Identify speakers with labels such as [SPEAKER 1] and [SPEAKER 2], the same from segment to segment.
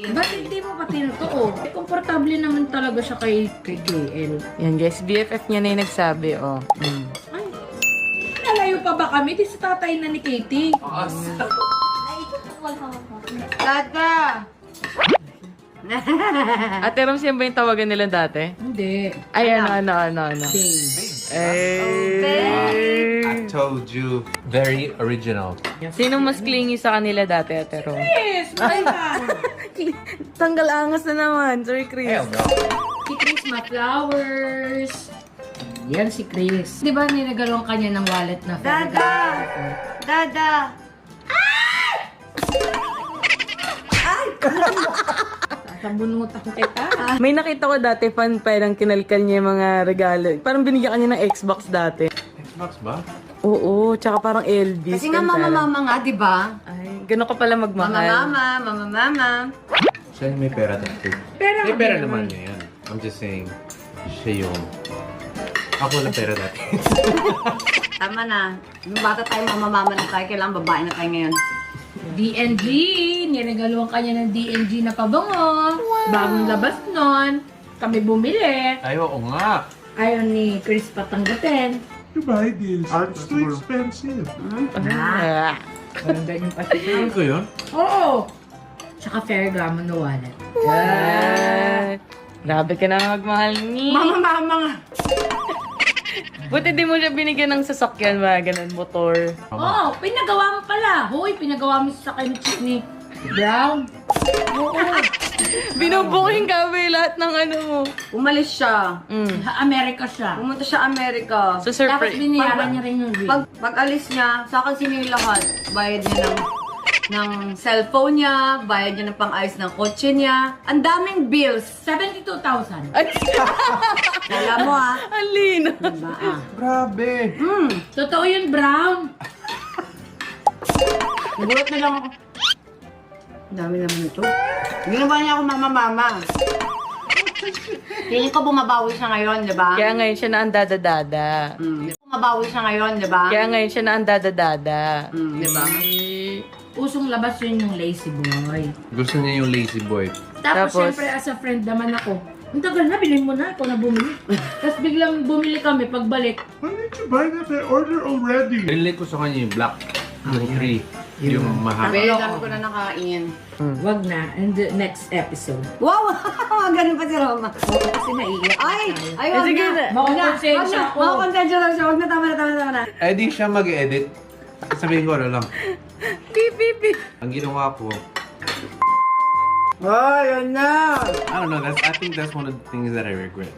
[SPEAKER 1] Ba't hindi mo pa tinutuo? Komportable naman talaga siya kay KL.
[SPEAKER 2] Yan guys, BFF niya na yung nagsabi, oh.
[SPEAKER 1] Ay, nalayo pa ba kami? Di sa tatay na ni Katie.
[SPEAKER 3] Tata!
[SPEAKER 2] Ate Rams, yan ba yung tawagan nila dati?
[SPEAKER 1] Hindi.
[SPEAKER 2] Ay, ano.
[SPEAKER 4] I told you. Very original.
[SPEAKER 2] Sino mas clingy sa kanila dati, Ate Rams?
[SPEAKER 1] Yes, may na.
[SPEAKER 2] Tanggal angas na naman. Sorry, Chris.
[SPEAKER 4] Hell no.
[SPEAKER 1] Si Chris Ma-Flowers. Yan si Chris. Di ba niregalong kanya ng wallet na
[SPEAKER 3] Dada! Dada!
[SPEAKER 1] Sabunutan kita.
[SPEAKER 2] May nakita ko dati, fan parang kinalkal niya yung mga regalo. Parang binigyan kanya ng Xbox dati.
[SPEAKER 4] Xbox ba?
[SPEAKER 2] Oo, tsaka parang LB.
[SPEAKER 3] Kasi nga mama-mama nga, di ba?
[SPEAKER 2] Ay, gano'n ka pala magmahal.
[SPEAKER 3] Mama-mama.
[SPEAKER 4] Siya yung may pera dati.
[SPEAKER 1] Pero
[SPEAKER 4] May pera naman niya yan. I'm just saying, siya yung... Ako wala pera dati.
[SPEAKER 3] Tama na. Nung bata tayo, mama-mama na tayo. Kailangan babae na tayo ngayon.
[SPEAKER 1] DNG. Niregalong kanya ng DNG na pabango. Bagong labas nun. Kami bumili.
[SPEAKER 4] Ay, oo nga.
[SPEAKER 1] Ayaw ni Chris patanggatin.
[SPEAKER 5] You buy this. It's too expensive.
[SPEAKER 2] Ah.
[SPEAKER 1] Parang ganyan pa siya.
[SPEAKER 4] Ano ko yun?
[SPEAKER 1] Oo. Tsaka Ferragamo na wallet.
[SPEAKER 2] Yan. Grabe ka na magmahal ni.
[SPEAKER 3] Mama-mama nga.
[SPEAKER 2] Buti di mo siya binigyan ng sasakyan ba? Ganun, motor.
[SPEAKER 1] Oo, pinagawa mo pala. Hoy, pinagawa mo sa kanya ni Brown. Oo.
[SPEAKER 2] Binubuking kami lahat ng ano mo.
[SPEAKER 3] Umalis siya.
[SPEAKER 1] Amerika siya.
[SPEAKER 3] Pumunta siya Amerika.
[SPEAKER 2] So,
[SPEAKER 1] Tapos
[SPEAKER 2] surprise.
[SPEAKER 1] binayaran niya rin yung ring.
[SPEAKER 3] Pag-alis niya, sa akin sino yung lahat? Bayad niya ng cellphone niya, bayad niya ng pang-ayos ng kotse niya. Ang daming bills.
[SPEAKER 1] 72,000.
[SPEAKER 2] Ay,
[SPEAKER 3] Alam mo ah.
[SPEAKER 2] alin.
[SPEAKER 3] Diba ah?
[SPEAKER 4] Grabe.
[SPEAKER 1] Totoo yun, Brown.
[SPEAKER 3] Nagulat na lang ako. Ang dami naman ito. Ginawa niya ako mama-mama. Feeling ko bumabawi siya ngayon, di ba?
[SPEAKER 2] Kaya ngayon siya na ang dada-dada.
[SPEAKER 3] Bumabawi siya ngayon, di ba?
[SPEAKER 2] Kaya ngayon siya na ang dada-dada.
[SPEAKER 3] Di ba?
[SPEAKER 1] Usong labas yun yung lazy boy.
[SPEAKER 4] Gusto niya yung lazy boy.
[SPEAKER 1] Tapos,
[SPEAKER 2] Tapos?
[SPEAKER 1] syempre, as a friend naman ako, ang tagal na, bilhin mo na, ikaw na bumili. Tapos biglang bumili kami, pagbalik.
[SPEAKER 5] Why didn't you buy that? I ordered already.
[SPEAKER 4] Relate ko sa kanya yung black. Yung three. Yung mahaba.
[SPEAKER 3] Sabi, dami ko na nakain.
[SPEAKER 1] Wag na, in the next episode.
[SPEAKER 3] Wow! Ganun pa si Roma.
[SPEAKER 1] Oo, kasi naiiyak
[SPEAKER 3] Ay!
[SPEAKER 1] tayo.
[SPEAKER 3] Ay,
[SPEAKER 2] Eh,
[SPEAKER 3] wag
[SPEAKER 2] sige
[SPEAKER 3] na.
[SPEAKER 2] na.
[SPEAKER 1] Makakonsensya ako.
[SPEAKER 3] Makakonsensya lang siya. Wag na, tama na.
[SPEAKER 4] Eh di siya mag-edit. Sabihin ko, ano lang.
[SPEAKER 2] Beep, beep, beep.
[SPEAKER 4] Ang ginawa ko,
[SPEAKER 3] Oh, yun na!
[SPEAKER 4] I don't know, I think that's one of the things that I regret.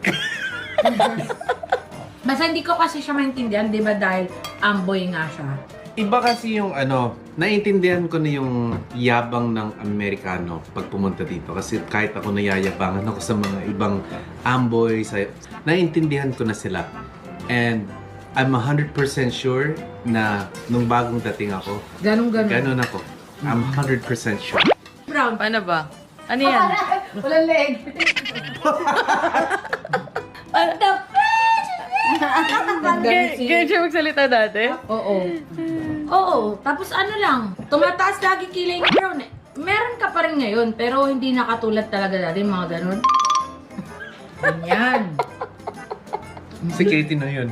[SPEAKER 1] Basta hindi ko kasi siya maintindihan, di ba, dahil amboy nga siya.
[SPEAKER 4] Iba kasi yung ano, naiintindihan ko na yung yabang ng Amerikano pag pumunta dito. Kasi kahit ako nayayabangan ako sa mga ibang amboy, naiintindihan ko na sila. And I'm 100% sure na nung bagong dating ako,
[SPEAKER 1] Ganun.
[SPEAKER 4] ganun ako. I'm 100% sure.
[SPEAKER 1] Brown.
[SPEAKER 2] Paano ba? Ano yan?
[SPEAKER 1] Walang leg. Ano daw?
[SPEAKER 2] Kaya siya magsalita dati?
[SPEAKER 1] Oo. Oo. Tapos ano lang, tumataas lagi kilay ni Brown eh. Meron ka pa rin ngayon, pero hindi nakatulad talaga dati, mga ganun. Ganyan.
[SPEAKER 4] Si Katie na yun.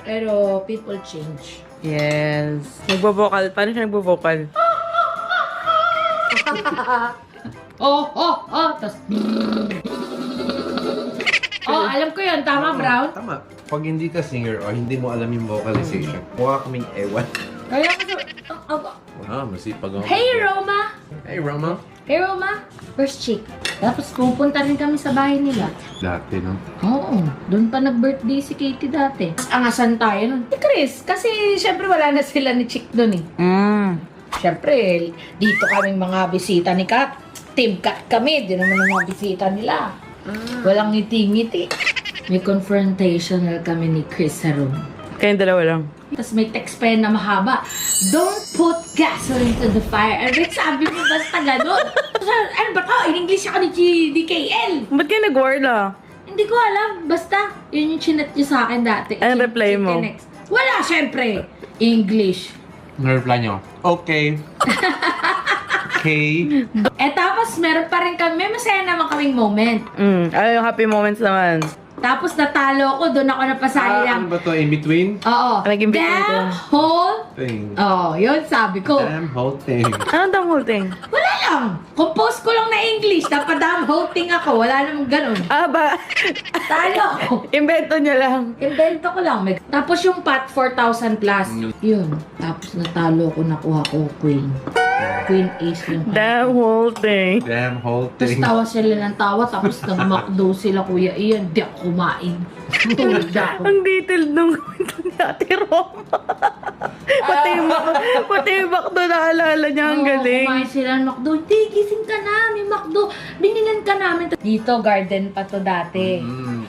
[SPEAKER 1] Pero people change.
[SPEAKER 2] Yes. Nagbo-vocal. Paano siya nagbo-vocal?
[SPEAKER 1] Tapos... alam ko yun. Tama, Brown?
[SPEAKER 4] Tama. Pag hindi ka singer o hindi mo alam yung vocalization, mukha kaming ewan.
[SPEAKER 1] Kaya ko
[SPEAKER 4] Masipag ako.
[SPEAKER 1] Hey, Roma!
[SPEAKER 4] Hey, Roma.
[SPEAKER 1] Hey, Roma! First chick. Tapos pupunta rin kami sa bahay nila.
[SPEAKER 4] Dati, no?
[SPEAKER 1] Oo, doon pa nag-birthday si Katie dati. Angasan tayo nun. Eh, Chris, kasi syempre wala na sila ni Chick doon eh. Syempre, dito kaming mga bisita ni Kat. Team Kat kami, di naman ang mga bisita nila. Walang ngiti-ngiti. May confrontational kami ni Chris sa room.
[SPEAKER 2] Kayong dalawa lang.
[SPEAKER 1] Tapos may text pa yan na mahaba. Don't put gasoline to the fire. Ano sabi mo basta ganun? Ano ba to? In English ako ni DKL.
[SPEAKER 2] Ba't kayo nag-warla?
[SPEAKER 1] Hindi ko alam. Basta, yun yung chinat niya sa akin dati.
[SPEAKER 2] Anong reply mo?
[SPEAKER 1] Chinext. Wala, syempre. English.
[SPEAKER 4] Ano reply nyo? Okay. Okay.
[SPEAKER 1] Tapos meron pa rin kami, masaya naman kaming moment.
[SPEAKER 2] Ano yung happy moments naman?
[SPEAKER 1] Tapos natalo ako, doon ako napasali lang.
[SPEAKER 4] Ano ba to? In between?
[SPEAKER 1] Oo.
[SPEAKER 2] Naging between
[SPEAKER 1] Damn
[SPEAKER 2] ko.
[SPEAKER 1] whole.
[SPEAKER 4] Thing.
[SPEAKER 1] Yun sabi ko.
[SPEAKER 4] Damn whole thing.
[SPEAKER 2] Anong damn whole thing?
[SPEAKER 1] Wala lang. Compose ko lang na English. Napadam whole thing ako. Wala namang ganun.
[SPEAKER 2] Ba?
[SPEAKER 1] Talo ako.
[SPEAKER 2] Invento niya lang.
[SPEAKER 1] Invento ko lang. Tapos yung pot, 4,000 plus. Yun. Tapos natalo ko, nakuha ko Queen. Queen Ace yung
[SPEAKER 2] Damn whole thing.
[SPEAKER 4] Damn whole
[SPEAKER 1] Tapos
[SPEAKER 4] thing.
[SPEAKER 1] tawa sila ng tawa. Tapos nag-McDo sila, Kuya Ian. Di ako kumain. Tulad ako.
[SPEAKER 2] Ang detailed nung kwento ni Ate Roma. pati yung McDo naalala niya. Ang
[SPEAKER 1] Oo,
[SPEAKER 2] galing.
[SPEAKER 1] kumain sila ng McDo. Hindi, gising ka na. May McDo. Binilan ka namin. Dito, garden pa to dati.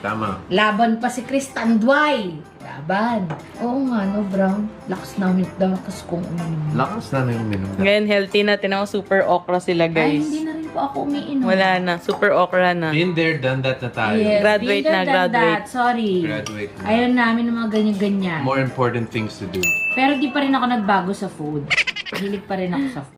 [SPEAKER 4] Tama.
[SPEAKER 1] Laban pa si Chris Tanduay. Laban. Oo nga, no, Brown. Lakas namin. Lakas kong uminom.
[SPEAKER 4] Lakas na yung minum.
[SPEAKER 2] Ngayon, healthy na. Tinawag super okra sila,
[SPEAKER 1] Ay,
[SPEAKER 2] guys.
[SPEAKER 1] hindi na rin po ako umiinom.
[SPEAKER 2] Wala na. Super okra na.
[SPEAKER 4] Been there, done that na tayo.
[SPEAKER 1] Yes,
[SPEAKER 2] Graduate
[SPEAKER 1] bigger
[SPEAKER 2] na,
[SPEAKER 1] than
[SPEAKER 2] graduate.
[SPEAKER 1] that. Sorry.
[SPEAKER 4] Graduate na.
[SPEAKER 1] Ayaw namin ng mga ganyan-ganyan.
[SPEAKER 4] More important things to do.
[SPEAKER 1] Pero di pa rin ako nagbago sa food. Hilig pa rin ako sa food.